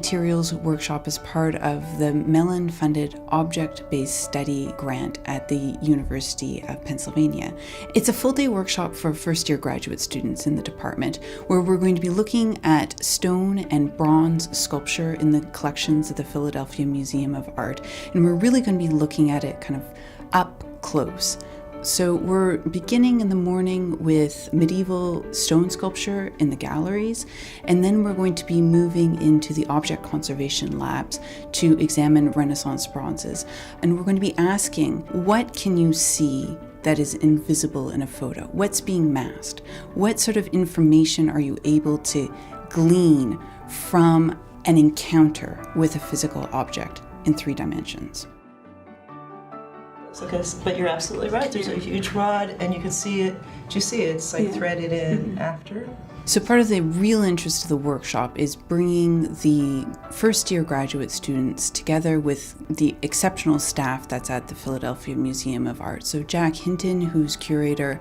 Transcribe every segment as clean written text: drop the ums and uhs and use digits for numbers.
materials workshop is part of the Mellon-funded object-based study grant at the University of Pennsylvania. It's a full-day workshop for first-year graduate students in the department, where we're going to be looking at stone and bronze sculpture in the collections of the Philadelphia Museum of Art. And we're really going to be looking at it kind of up close. So we're beginning in the morning with medieval stone sculpture in the galleries, and then we're going to be moving into the object conservation labs to examine Renaissance bronzes. And we're going to be asking, what can you see that is invisible in a photo? What's being masked? What sort of information are you able to glean from an encounter with a physical object in 3 dimensions? But you're absolutely right. There's a huge rod, and you can see it. Do you see it? It's like threaded in after. So part of the real interest of the workshop is bringing the first-year graduate students together with the exceptional staff that's at the Philadelphia Museum of Art. So Jack Hinton, who's curator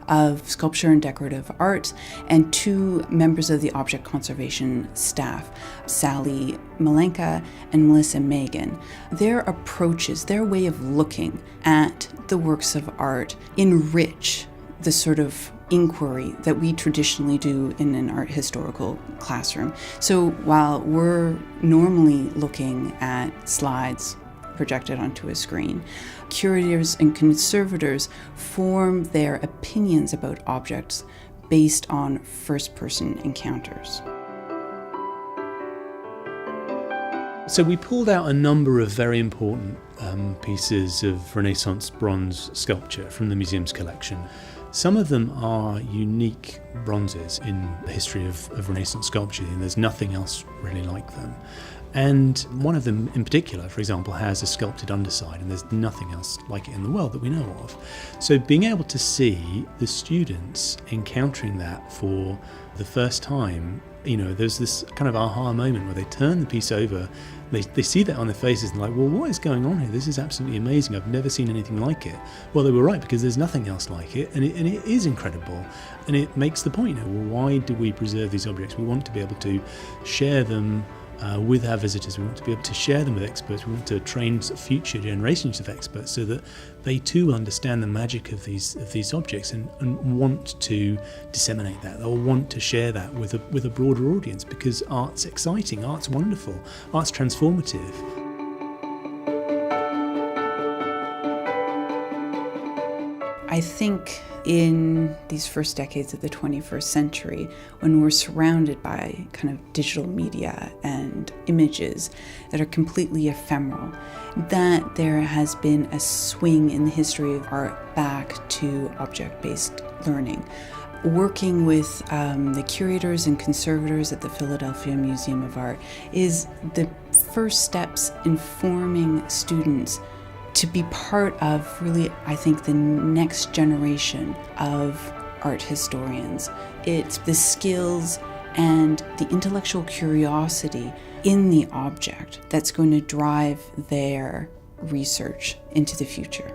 of sculpture and decorative art, and 2 members of the object conservation staff, Sally Malenka and Melissa Megan. Their approaches, their way of looking at the works of art enrich the sort of inquiry that we traditionally do in an art historical classroom. So while we're normally looking at slides projected onto a screen, curators and conservators form their opinions about objects based on first-person encounters. So we pulled out a number of very important pieces of Renaissance bronze sculpture from the museum's collection. Some of them are unique bronzes in the history of Renaissance sculpture, and there's nothing else really like them. And one of them in particular, for example, has a sculpted underside, and there's nothing else like it in the world that we know of. So being able to see the students encountering that for the first time, there's this kind of aha moment where they turn the piece over, they see that on their faces and they're like, well, what is going on here? This is absolutely amazing. I've never seen anything like it. Well, they were right, because there's nothing else like it, and it is incredible. And it makes the point, why do we preserve these objects? We want to be able to share them with our visitors. We want to be able to share them with experts. We want to train future generations of experts so that they too understand the magic of these objects and want to disseminate that, or want to share that with a broader audience, because art's exciting, art's wonderful, art's transformative. I think in these first decades of the 21st century, when we're surrounded by kind of digital media and images that are completely ephemeral, that there has been a swing in the history of art back to object-based learning. Working with the curators and conservators at the Philadelphia Museum of Art is the first steps in forming students to be part of, really, I think, the next generation of art historians. It's the skills and the intellectual curiosity in the object that's going to drive their research into the future.